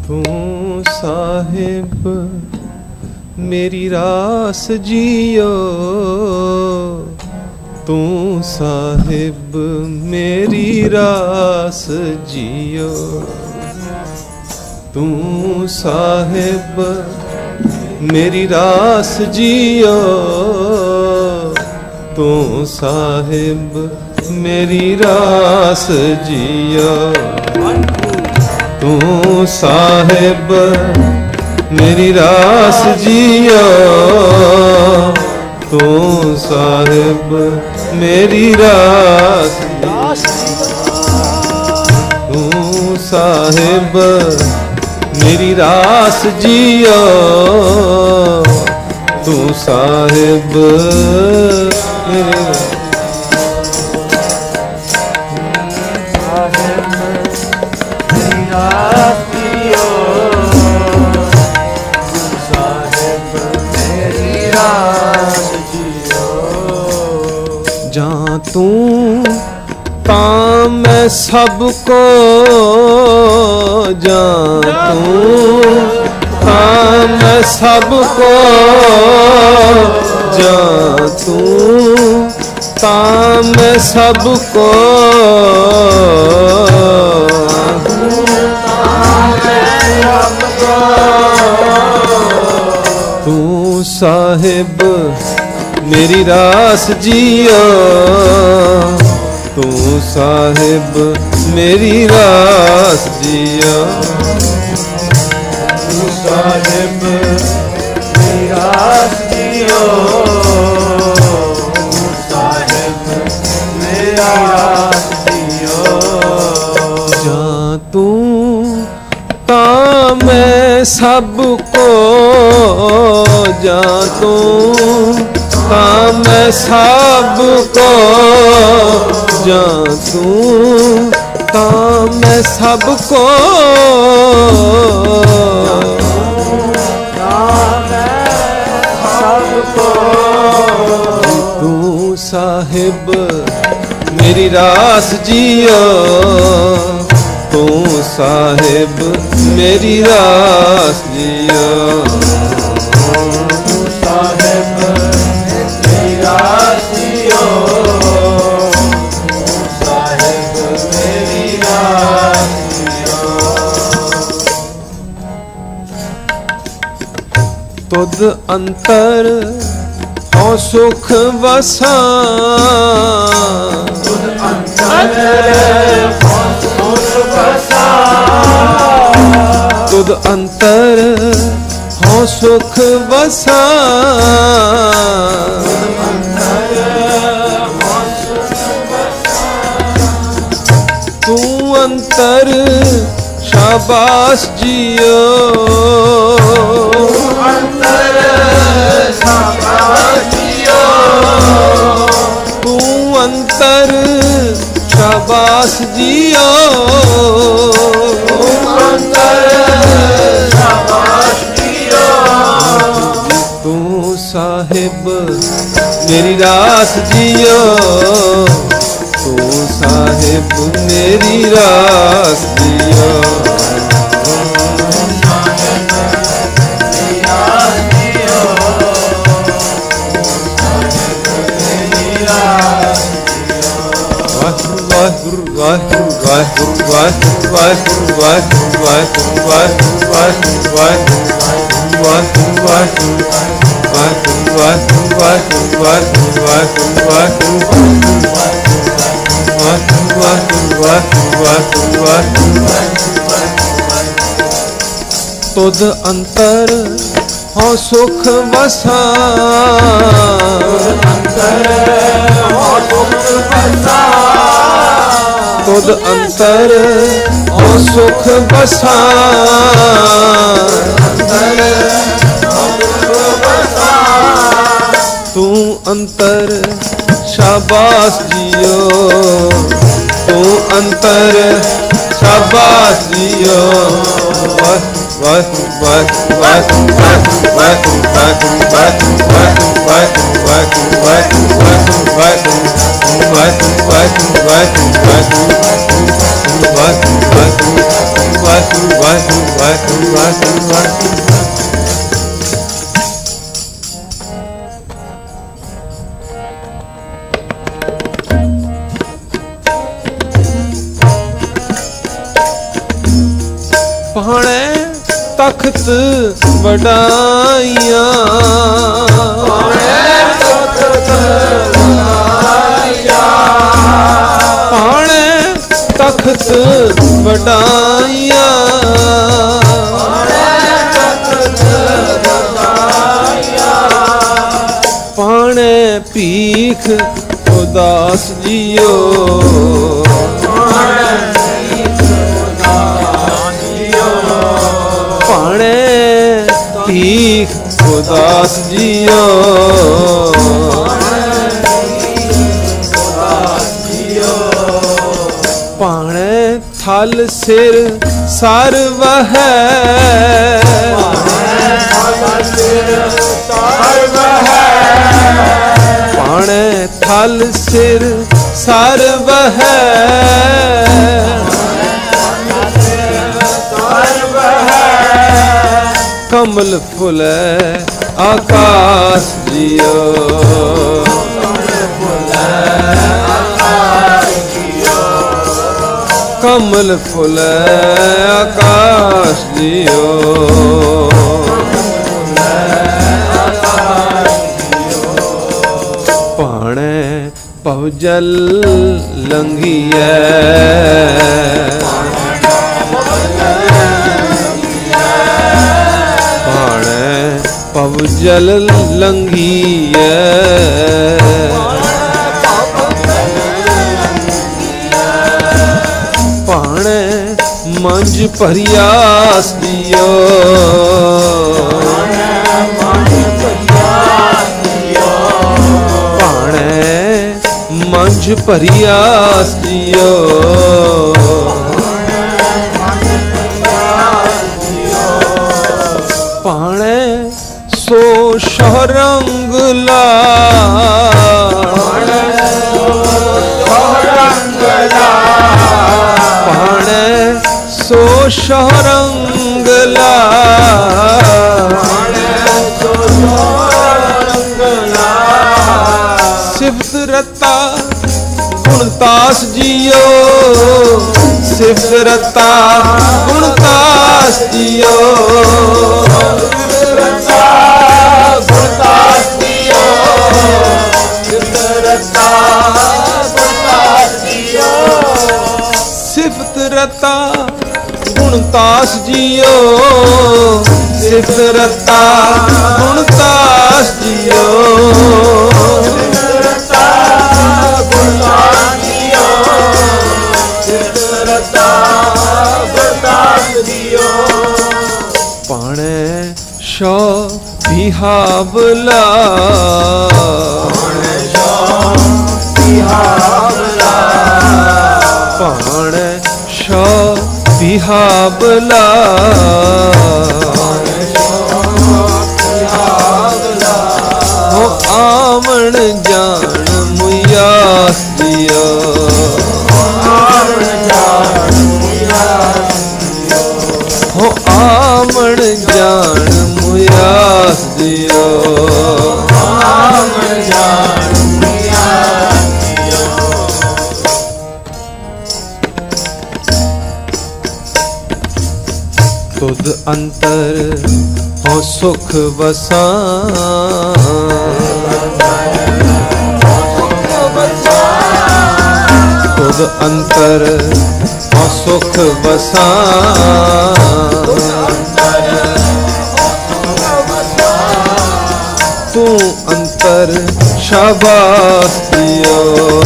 ਤੂੰ ਸਾਹਿਬ ਮੇਰੀ ਰਾਸ ਜੀਓ, ਤੂੰ ਸਾਹਿਬ ਮੇਰੀ ਰਾਸ ਜੀਓ, ਤੂੰ ਸਾਹਿਬ ਮੇਰੀ ਰਾਸ ਜੀਓ, ਤੂੰ ਸਾਹਿਬ ਮੇਰੀ ਰਾਸ ਜੀਓ, ਤੂੰ ਸਾਹਿਬ ਮੇਰੀ ਰਾਸ ਜੀਓ, ਤੂੰ ਸਾਹਿਬ ਮੇਰੀ ਰਾਸ, ਤੂੰ ਸਾਹਿਬ ਮੇਰੀ ਰਾਸ ਜੀਓ, ਤੂੰ ਸਾਹਿਬ ਮੇਰੀ ਜਾਂ ਤੂੰ ਤਾਂ ਮੈਂ ਸਭ ਕੋ, ਜਾਂ ਤੂੰ ਤਾਂ ਮੈਂ ਸਭ ਕੋ, ਜਾਂ ਤੂੰ ਤਾਂ ਮੈਂ ਸਭ ਕੋ, ਤੂੰ ਸਾਹਿਬ ਮੇਰੀ ਰਾਸ ਜੀਓ, ਤੂੰ ਸਾਹਿਬ ਮੇਰੀ ਰਾਸ ਜੀਓ, ਤੂੰ ਸਾਹਿਬ ਮੇਰੀ ਰਾਸ ਜੀਓ, ਤੂੰ ਸਾਹਿਬ ਮੇਰੀ ਰਾਸ ਜੀਓ, ਜਾਂ ਤੂੰ ਤਾਂ ਮੈਂ ਸਭ ਕੋ, ਜਾਂ ਤੂੰ ਤਾਂ ਮੈਂ ਸਭ ਕੋ, ਜਾਂ ਤੂੰ ਤਾਂ ਮੈਂ ਸਭ ਕੋ, ਤੂੰ ਸਾਹਿਬ ਮੇਰੀ ਰਾਸ ਜੀਓ, ਤੂੰ ਸਾਹਿਬ ਮੇਰੀ ਰਾਸ ਜੀਓ, ਤੂੰ ਸਾਹਿਬ ਮੇਰੀ ਰਾਸ ਜੀਓ, ਤੂੰ ਸਾਹਿਬ ਮੇਰੀ ਰਾਸ ਜੀਓ, ਤੁਧ ਅੰਤਰ ਹਉ ਸੁਖ ਵਸਾਂ, ਤੁਧ ਅੰਤਰ ਹਉ ਸੁਖ ਵਸਾਂ, ਤੁਧ ਅੰਤਰ ਹਉ ਸੁਖ ਵਸਾਂ, ਤੂੰ ਅੰਤਰ ਸ਼ਾਬਾਸ਼ ਜੀਓ, ਅੰਤਰ ਸ਼ਾਬਾਸ਼ ਜੀਓ, ਤੂੰ ਅੰਤਰ ਸ਼ਾਬਾਸ਼ ਜੀਓ, ਅੰਤਰ ਸ਼ਾਬਾਸ਼ ਜੀਓ, ਤੂੰ ਸਾਹਿਬ ਮੇਰੀ ਰਾਸ ਜੀਓ, ਤੂੰ ਸਾਹਿਬ ਮੇਰੀ ਰਾਸ ਜੀਓ, ਵਾਹਿਗੁਰੂ ਵਾਹਿਗੁਰੂ ਵਾਹਿਗੁਰੂ ਵਾਹਿਗੁਰੂ ਵਾਹਿਗੁਰੂ ਵਾਹਿਗੁਰੂ ਵਾਹਿਗੁਰੂ ਵਾਹਿਗੁਰੂ ਵਾਹਿਗੁਰੂ ਵਾਹਿਗੁਰੂ ਵਾਹਿਗੁਰੂ ਵਾਹਿਗੁਰੂ ਵਾਹਿਗੁਰੂ ਤੁਧ ਅੰਤਰ ਹਉ ਸੁਖ ਵਸਾਂ, ਅੰਤਰ ਹਉ ਸੁਖ ਵਸਾਂ, ਤੁਧ ਅੰਤਰ ਹਉ ਸੁਖ ਵਸਾਂ, ਅੰਤਰ ਹਉ ਸੁਖ ਵਸਾਂ, ਤੂੰ ਅੰਤਰ ਸ਼ਾਬਾਸ਼ ਜੀਓ, ਤੂੰ ਅੰਤਰ ਸ਼ਾਬਾਸ਼ ਜੀਓ, ਵਾਹਿਗੁਰੂ ਵਾਹਿਗੁਰੂ ਵਾਹਿਗੁਰੂ ਵਾਹਿਗੁਰੂ ਵਾਹਿਗੁਰੂ ਵਾਹਿਗੁਰੂ ਵਾਹਿਗੁਰੂ ਵਾਹਿਗੁਰੂ ਵਾਹਿਗੁਰੂ ਵਾਹਿਗੁਰੂ ਵਾਹਿਗੁਰੂ ਵਾਹਿਗੁਰੂ ਵਾਹਿਗੁਰੂ ਤਖਤ ਵਡਾਈਆਂ ਪਾਣੇ ਤਖਤ ਵਡਾਈਆਂ ਪਾਣੇ ਭੀਖ ਉਦਾਸ ਜੀਓ ਪਾਣੇ ਭੀਖ ਉਦਾਸ ਜੀਓ ਪਾਣੇ ਥਲ ਸਿਰ ਸਰਵ ਹੈ ਪਾਣੇ ਥਲ ਸਿਰ ਸਰਵ ਹੈ ਕਮਲ ਫੁਲੇ ਆਕਾਸ਼ ਜੀਓ ਕਮਲ ਫੁਲੇ ਆਕਾਸ਼ ਜੀਓ ਪਾਣੇ ਭਵਜਲ ਲੰਘੀਐ ਪਾਣੇ ਭਵਜਲ ਲੰਘੀਐ ਪਾਣੇ ਮੰਝ ਭਰਿਆਸ ਦਿਓ ਪਾਣੇ ਮੰਝ ਭਰਿਆਸ ਦਿਓ ਪਾਣੇ ਸੋ ਸ਼ਹਰੰਗ ਲਾ ਪਾਣੇ ਸੋ ਸ਼ਹਰੰਗ ਲਾ ਸਿਫਤ ਰਤਾ ਗੁਣਤਾਸ ਜੀਓ ਸਿਫਤ ਰਤਾ ਗੁਣਤਾਸ ਜੀਓ ਸਿਫਤ ਰਤਾ ਗੁਣਤਾਸ ਜੀਓ ਸਿਫਤ ਰਤਾ ਗੁਣਤਾਸ ਜੀਓ ਪਾਣੇ ਸ਼ੋ ਬਿਹਾਵਲਾ ਪਾਣੇ ਸ਼ੋ ਬਿਹਾਵਲਾ ਹੋ ਆਵਣ ਜਾਣ ਮੁਯਾਸ ਦਿਓ ਹੋ ਆਵਣ ਜਾਣ ਮੁਯਾਸ ਦਿਓ ਤੁਧ ਅੰਤਰ ਹੋ ਸੁਖ ਵਸਾਂ ਤੁਧ ਅੰਤਰ ਹੋ ਸੁਖ ਵਸਾਂ ਤੂੰ ਅੰਤਰ ਸ਼ਾਬਾਸ਼ ਦਿਓ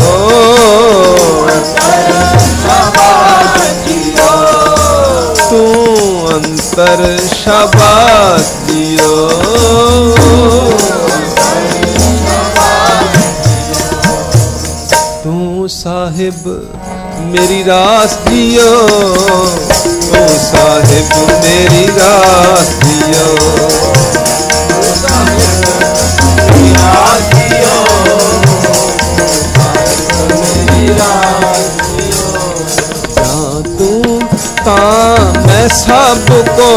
ਤੂੰ ਅੰਤਰ ਸ਼ਾਬਾਸ਼ ਦਿਓ ਤੂੰ ਸਾਹਿਬ ਮੇਰੀ ਰਾਸ ਦਿਓ ਤੂੰ ਸਾਹਿਬ ਮੇਰੀ ਰਾਸ ਦਿਓ ਤੂੰ ਤਾਂ ਮੈਂ ਸਭ ਕੋ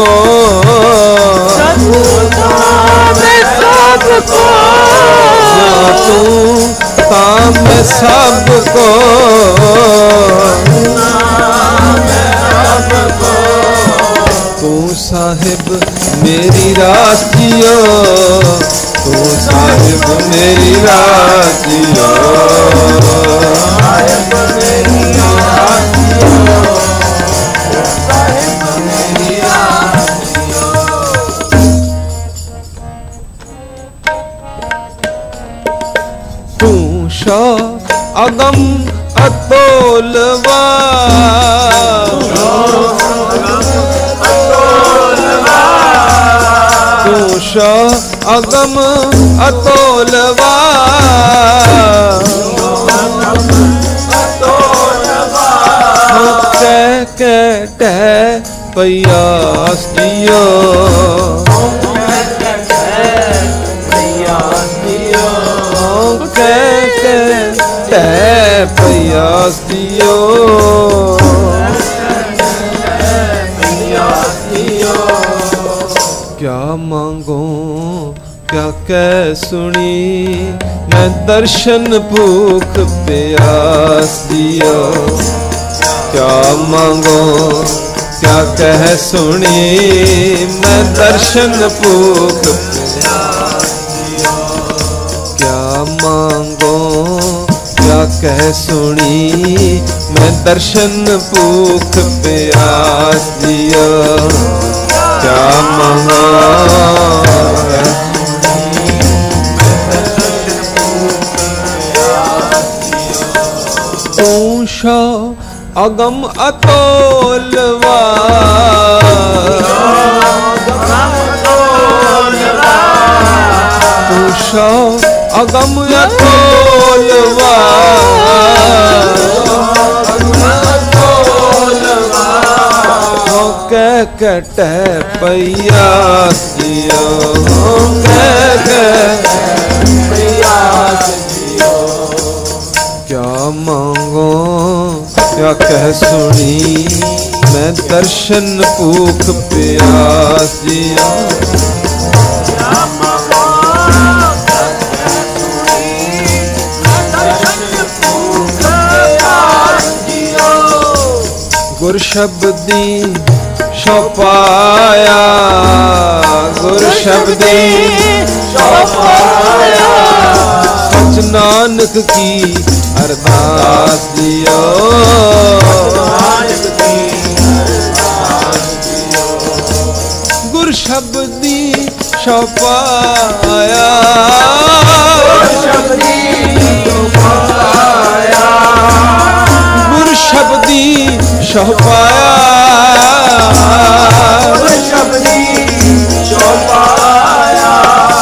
ਤੂੰ ਤਾਂ ਮੈਂ ਸਭ ਕੋ ਤੂੰ साहिब मेरी रास जियो, तू साहिब मेरी रास जियो, साहिब मेरी रास जियो, साहिब मेरी रास जियो। तू शा अगम अतोलवार, तू शा अगम अतोलवार, कह कह टह पयास जियो, कह कह टह पयास जियो, क्या मांगो क्या कह सुनी, मैं दर्शन भूख प्यास दियो, क्या मांगो क्या कह सुनी, मैं दर्शन भूख प्यास दियो, क्या मांगो क्या कह सुनी, मैं दर्शन भूख प्यास दियो, क्या मांगो ऊषा अगम अतोलवार, ऊषा अगम अतोलवार, कह कह टह पयास जियो, कह कह पयास जियो, क्या मांगो क्या कह सुनी, मैं दर्शन भूख प्यास जियो, क्या मांगो क्या कह सुनी, मैं दर्शन भूख प्यास जियो, गुर शब्दी शौपाया, गुर शब्दी शौपाया, सच नानक की अरदास दियो, गुर शब्दी शौपाया, गुर शब्दी शौपाया,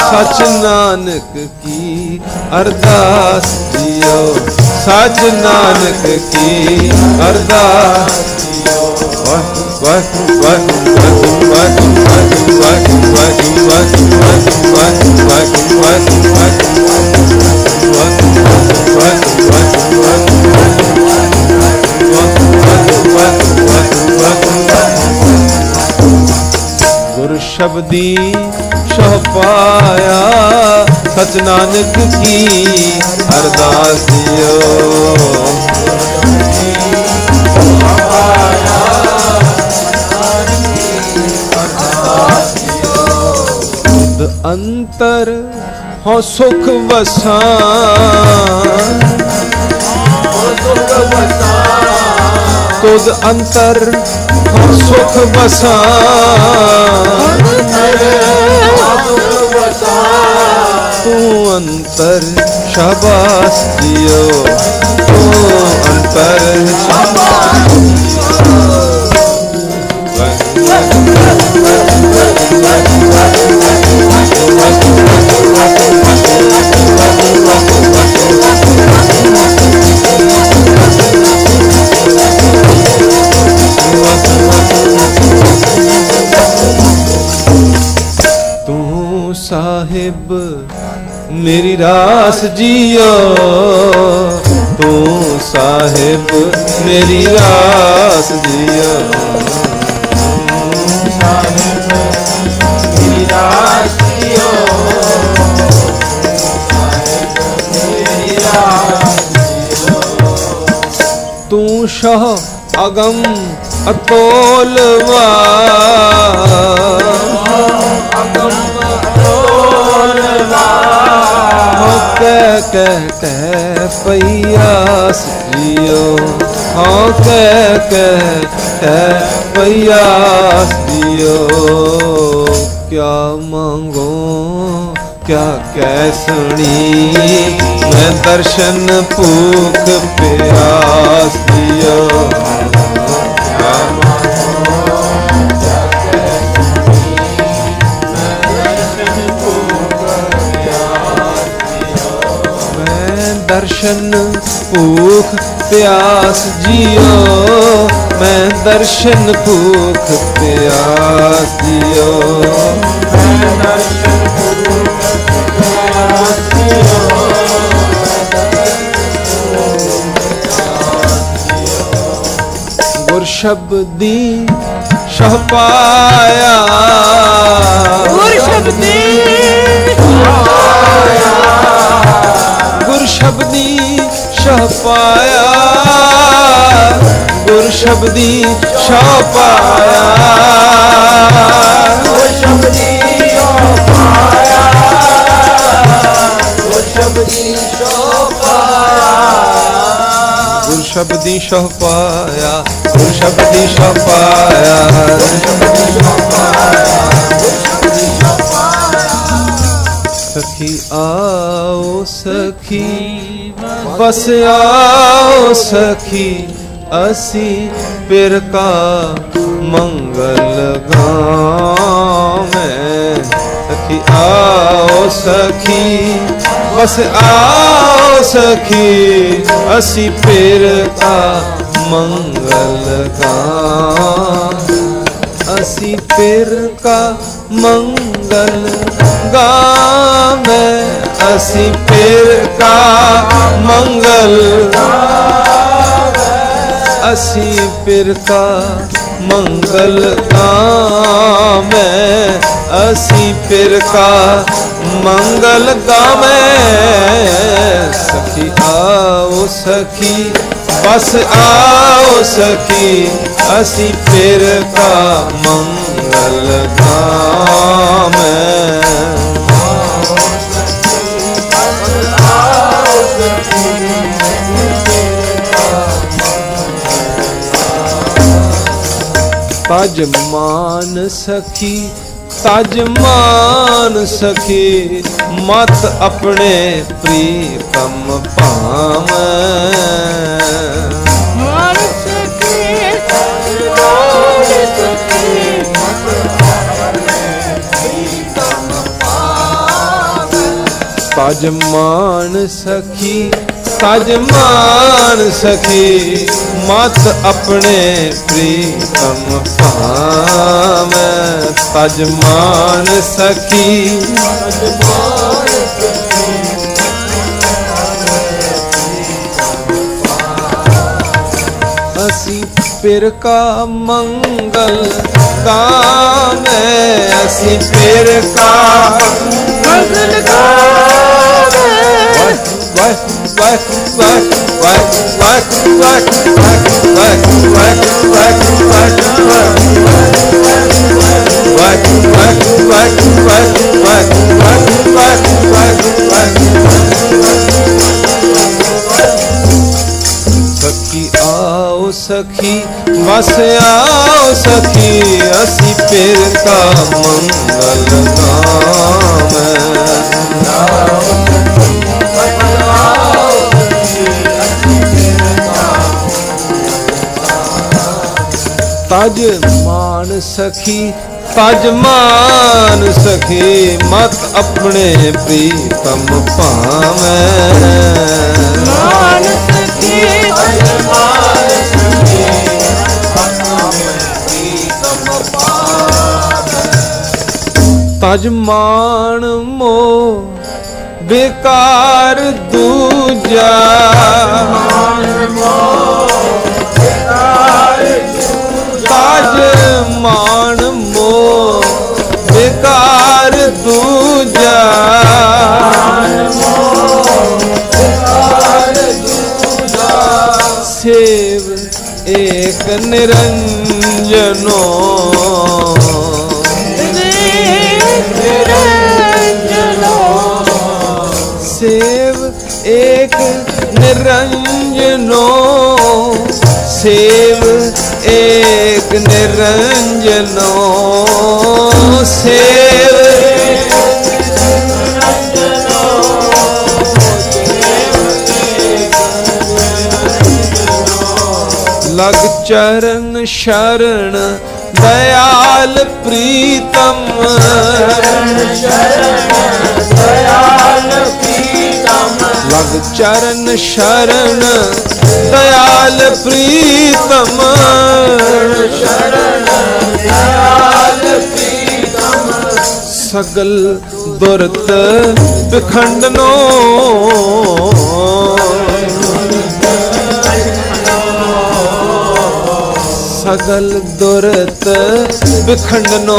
सच नानक की अरदास दियो, सच नानक की अरदास दियो, वाह वाह वाह वाह वाह वाह वाह गुर शब्दी शौपाया, सच नानक की अरदास दियो, तुद अंतर हो सुख वसान, तुद अंतर हो सुख वसान, तू अंतर शाबाश दियो, तू अंतर शाबाश तू साहिब मेरी रास जियो, तू साहिब मेरी रास जियो, साहिब मेरी रास जियो, साहिब मेरी रास जियो, तू शाह अगम अतोलवा कह पैयास जियो, हाँ कह पैयास जियो। क्या मांगो क्या कैसनी, मैं दर्शन भूख प्यास जियो। क्या मांगो क्या कैसनी, मैं दर्शन भूख प्यास जियो। मैं दर्शन भूख प्यास जियो, मैं दर्शन भूख प्यास जियो। गुर शब्दी शह पाया, गुर शब्दी गुर शब्दी शह पाया, गुर शब्दी शह पाया, गुर शब्दी शह पाया, गुर शब्दी शह पाया, गुर शब्दी शह पाया, गुर शब्दी शह पाया, गुर शब्दी शह पाया, गुर शब्दी शह पाया। सखी आओ सखी बस आओ सखी, असी पिर का मंगल गावे। सखी आओ सखी बस आओ सखी, असी पिर का मंगल गावे। असी पिर का मंगल गावे, असी पिर का मंगल गावे, असी पिर का मंगल गावे, असी पिर का मंगल गावे। सखी आओ सखी बस आओ सखी, असी पिर का मंगल गावे। ताजमान सखी ताजमान सखी, मत अपने प्रीतम पावे। ताजमान सखी ताजमान सखी, मत अपने प्रीतम पावे। ताजमान सखी असी पिर का मंगल गावे, असी पिर का मंगल गावे। सखी आओ सखी बस आओ सखी, असी पिर का मंगल गावे। ताजमान सखी ताजमान सखी, मत अपने प्रीतम पावे। ताजमान मो बेकार दूजा, ताजमान मो बेकार दूजा। सेव ए एक निरंजनो सेव एक निरंजनो सेव एक निरंजनो सेव लग चरण शरण दयाल प्रीतम लग चरण शरण दयाल प्रीतम सगल दुरत बिखंडनो सगल दुरत बिखंडनो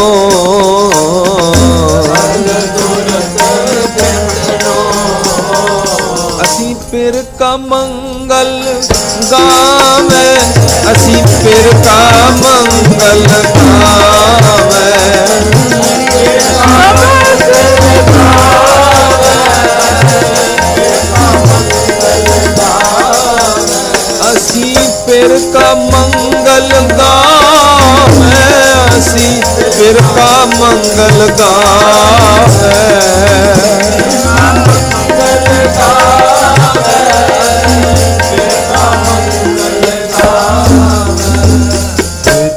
असी पिर का मंगल गावे असी पिर का मंगल गावे असी पिर का मंगल गावे असी पिर का मंगल गावे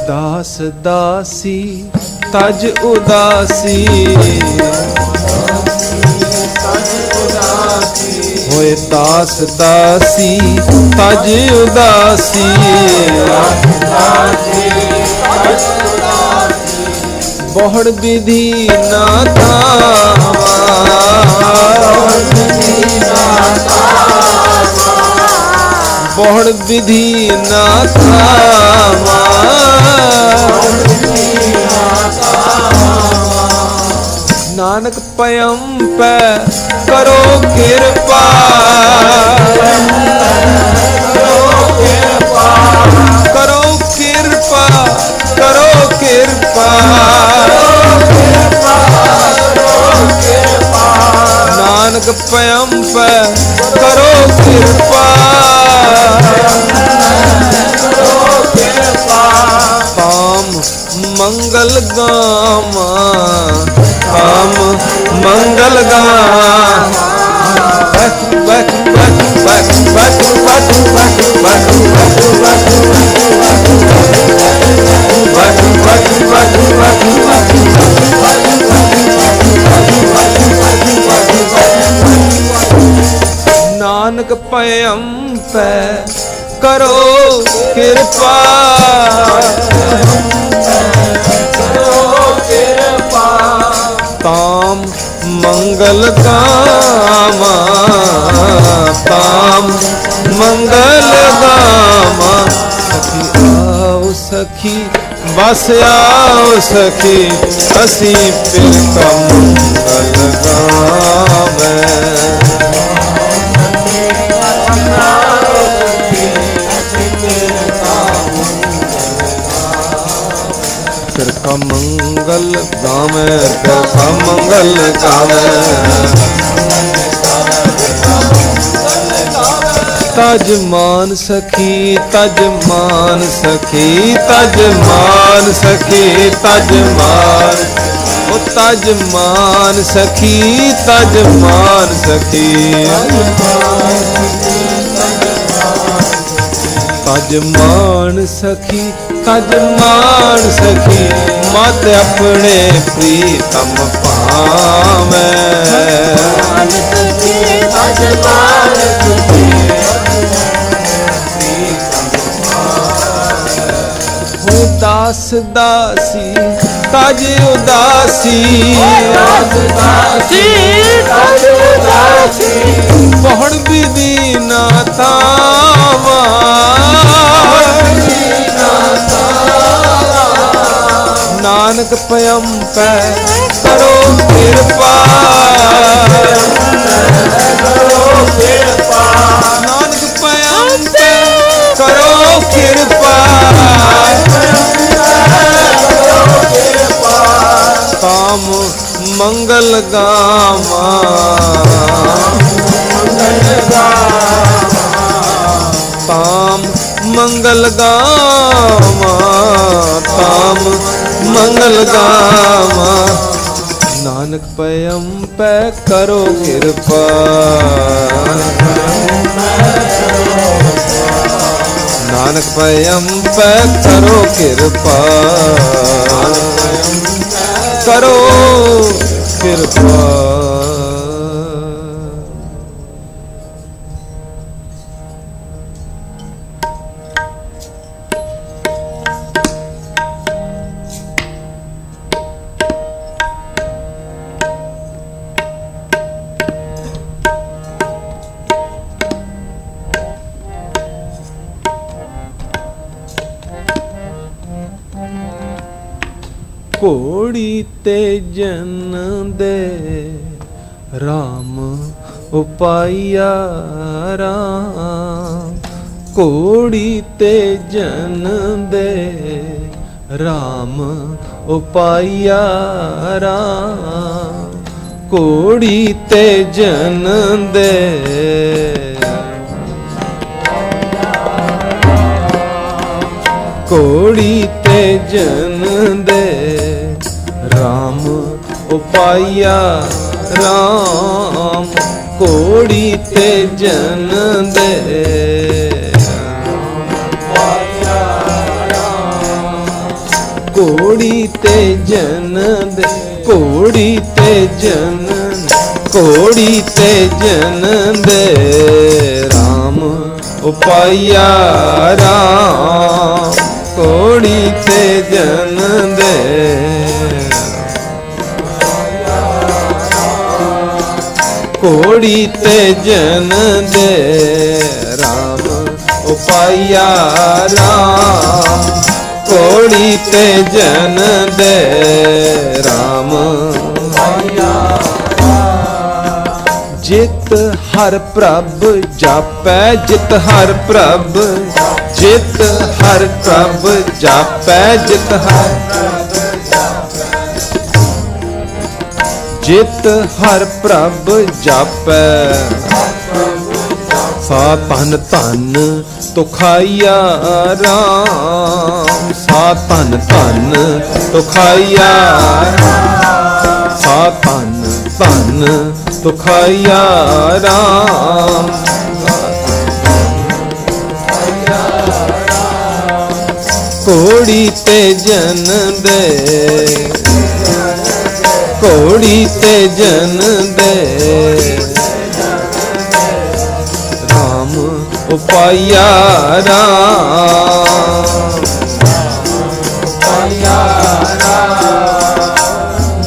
दास दासी तज उदासी होए दास दासी तज उदासी बहुड़ विधि ना बहुड़ विधि ना नानक पयम पे करो कृपा करो कृपा करो कृपा नानक पयम पे करो कृपा काम मंगल गामा काम मंगल गामा नानक पयम पे करो कृपा ताम मंगल गामा ताम मंगल गामा सखी आओ सखी बस आओ सखी असी पिर का मंगल गावे फिर का मंगल गावे फिर का मंगल गावे तज मान सखी तज मान सखी तज मान सखी तज मान ओ तज मान सखी तज मान सखी तज मान सखी तज मान सखी मत अपने प्रीतम पावे हो दास दासी तज उदासी बहुड़ विधि ना थावा नानक पयम पे करो कृपा नानक पयम पे करो कृपा ਮੰਗਲ ਗਾਵਾਂ ਤਾਮ ਮੰਗਲ ਗਾਵਾਂ ਤਾਮ ਮੰਗਲ ਗਾਵਾਂ ਨਾਨਕ ਪਇਮ ਪੈ ਕਰੋ ਕਿਰਪਾ ਨਾਨਕ ਪਇਮ ਪੈ ਕਰੋ ਕਿਰਪਾ ਕਰੋ ਕਿਰਪਾ ਘੋੜੀ ਤੇ ਜਨ ਦੇ ਰਾਮ ਉਪਾਇਆ ਰਾਮ ਘੋੜੀ ਤੇ ਜਨ ਦੇ ਰਾਮ ਉਪਾਇਆ ਰਾਮ ਘੋੜੀ ਤੇ ਜਨ ਦੇ ਘੋੜੀ ਤੇ ਜਨ ਦੇ ਰਾਮ ਉਪਾਇਆ ਰਾਮ ਘੋੜੀ ਤੇ ਜਨ ਦੇ ਘੋੜੀ ਤੇ ਜਨ ਦੇ ਘੋੜੀ ਤੇ ਜਨ ਘੋੜੀ ਤੇ ਜਨ ਦੇ ਰਾਮ ਉਪਾਇਆ ਰਾਮ ਘੋੜੀ ਤੇ ਜਨ ਦੇ ਘੋੜੀ ਤੇ ਜਨ ਦੇ ਰਾਮ ਉਪਾਇਆ ਰਾਮ ਘੋੜੀ ਤੇ ਜਨ ਦੇ ਰਾਮ ਜਿਤ ਹਰ ਪ੍ਰਭ ਜਾਪੈ ਜਿਤ ਹਰ ਪ੍ਰਭ ਜਿਤ ਹਰ ਪ੍ਰਭ ਜਾਪੈ ਜਿਤ ਹਰ ਜਿਤ ਹਰ ਪ੍ਰਭ ਜਾਪੈ ਸਾ ਧਨ ਧਨ ਤੁਖਾਇਆ ਰਾਮ ਸਾ ਧਨ ਧਨ ਤੁਖਾਇਆ ਸਾ ਧਨ ਧਨ ਤੁਖਾਇਆ ਰਾਮ ਘੋੜੀ ਤੇ ਜਨ ਦੇ ਘੋੜੀ ਤੇ ਜਨ ਦੇ ਰਾਮ ਉਪਾਇਆ ਰਾਮ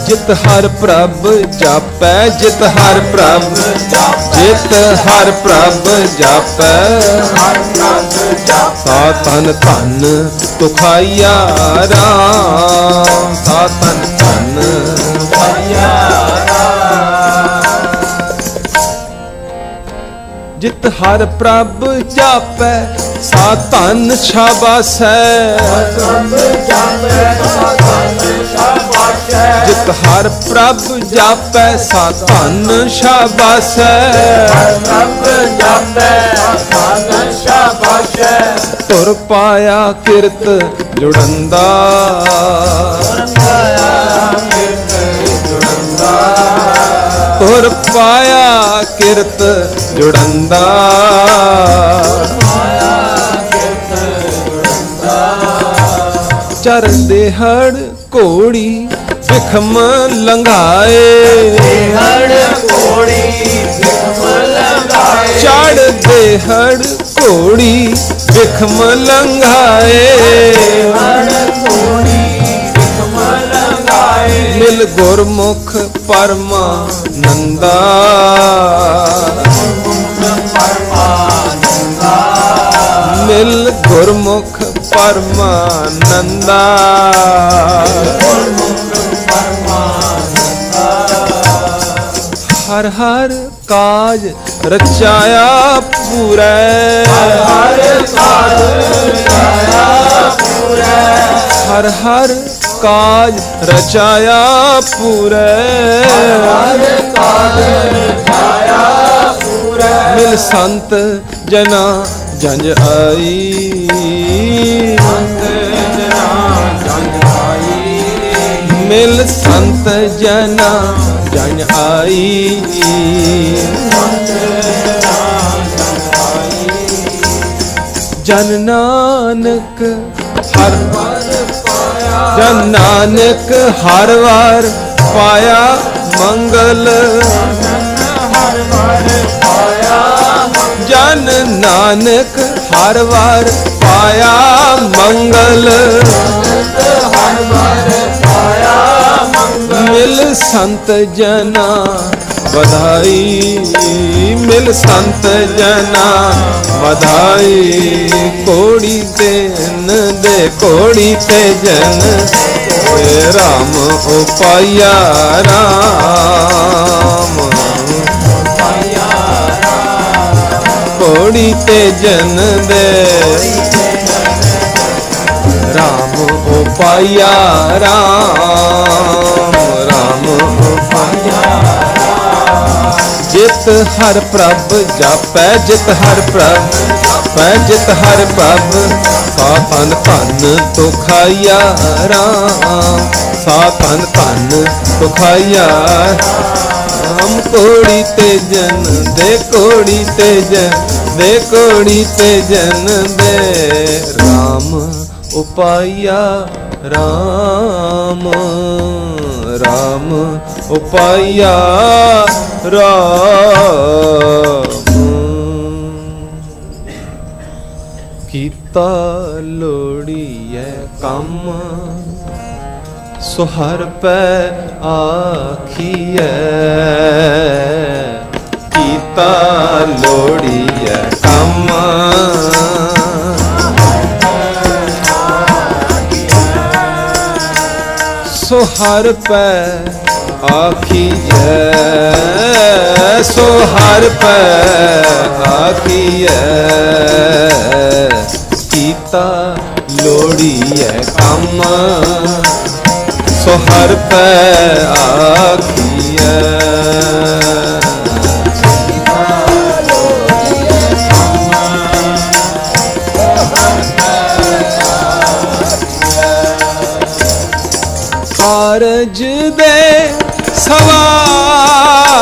ਜਿਤ ਹਰ ਪ੍ਰਭ ਜਾਪੈ ਜਿਤ ਹਰ ਪ੍ਰਭ ਜਿਤ ਹਰ ਪ੍ਰਭ ਜਾਪੈ ਸਾ ਧਨ ਧਨ ਤੁਖਾਇਆ ਰਾਮ ਸਾ ਧਨ ਧਨ ਜਿਤ ਹਰ ਪ੍ਰਭ ਜਾਪੈ ਸਾ ਧਨ ਸ਼ਾਬਾਸੈ ਜਿਤ ਹਰ ਪ੍ਰਭ ਜਾਪੈ ਸਾ ਧਨ ਸ਼ਾਬਾਸੈ ਤੁਰ ਪਾਇਆ ਕਿਰਤ ਜੁੜੰਦਾ ਤੁਰ ਪਾਇਆ ਕਿਰਤ ਜੁੜੰਦਾ ਚਰਦੇ ਹੜ ਘੋੜੀ ਵਿਖਮ ਲੰਘਾਏ ਚੜਦੇ ਹੜ ਘੋੜੀ ਵਿਖਮ ਲੰਘਾਏ ਮਿਲ ਗੁਰਮੁਖ ਪਰਮਾਨੰਦਾ ਮਿਲ ਗੁਰਮੁਖ ਪਰਮਾਨੰਦਾ ਹਰ ਹਰ ਕਾਜ रचाया पूरै। हर काज रचाया पूरै। हर हर काज रचाया पूरै। हर काज रचाया पूरै। मिल संत जना जंज आई। संत जना जंज आई। मिल संत जना जन आई। संत जना जंज आई। जन नानक हर पाया। जन नानक हर वार पाया मंगल। हर बार पाया। जन नानक हर वार पाया मंगल। हर बार पाया मंगल। मिल संत जना बधाई। मिल संत जना बधाई। कोड़ी तेन दे कोड़ी ते जन हे राम उपाया राम। कोड़ी ते जन दे राम उपाया राम। राम उपाया। जित हर प्रभ जापै जित हर प्रभ पै जित हर प्रभ साधन धन तो खाया राम। साधन धन तो खाया राम। कोड़ी ते जन दे कोड़ी ते जन दे कोड़ी ते जन दे राम उपाया राम। राम उपाया राम। कीता लोड़ीए कम सो हर पै आखिए। कीता लोड़ीए कम सो हर पै आखिए। सो हर पै आखिए। कीता लोड़ीए कम सो हर पै आखिए। कारज दे सवार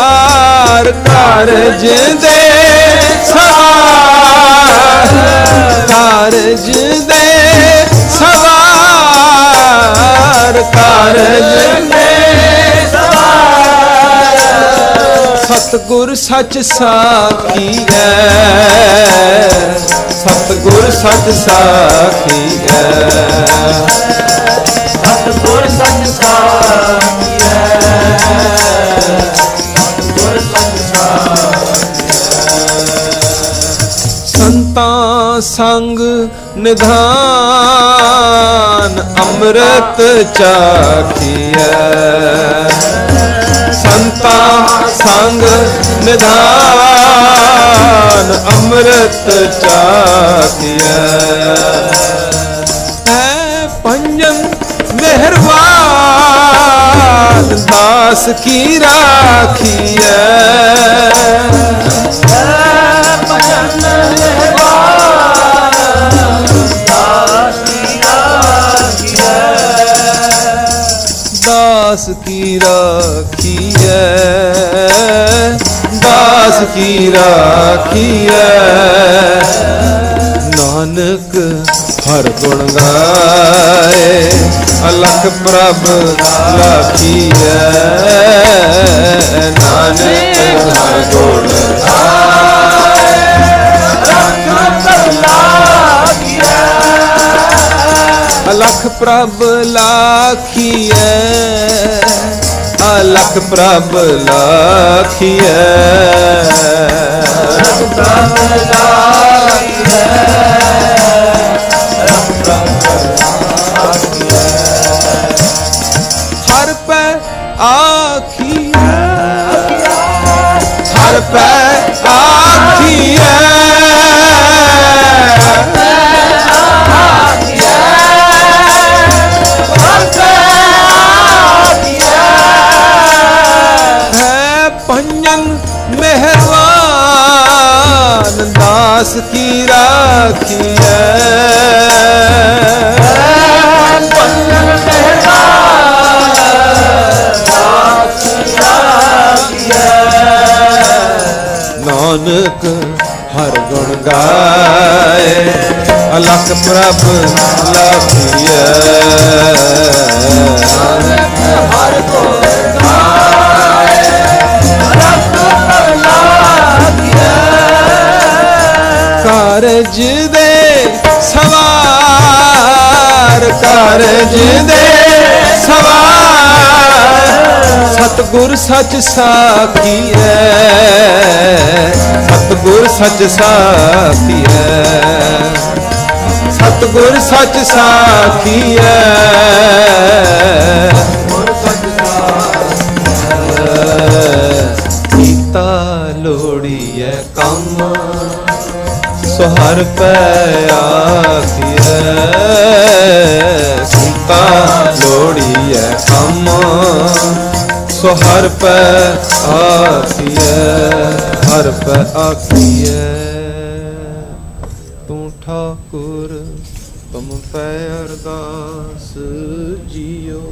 कारज दे सवार कारज दे सवार कारज दे सवार। सतगुर सच साखी है। सतगुर सच साखी है। सतगुर सच साखी है। सतगुर सच साखी है। संतां संग निधान अमृत चाखिए। संतां संग निधान अमृत चाखिए। है पंजन मेहरबान दास की राखिए। भजन मेहरबान दास की राखिए। दास की राखिए। दास की राखिए। नानक हर गुण गाए अलख प्रभ लाखिए। नानक हर गुण गाए अलख प्रभ लाखिए। अलख प्रभ लाखिए। हर पे आखिए। हर पे दास की राखिए पंजन कहता दास राखिए नानक हर गुण गाए अलख प्रभ लाखिए हर को गाए रख लागिए कारज दे सवार कारज दे सवार सतगुर सच साखी है सतगुर सच साखी है सतगुर सच साखी है कीता लोड़ीए कम सो हर पै आखिए कीता लोड़ीए कम सो हर पै आखिए हर पै आखिए तू ठाकुर तुम पै अरदास जियो।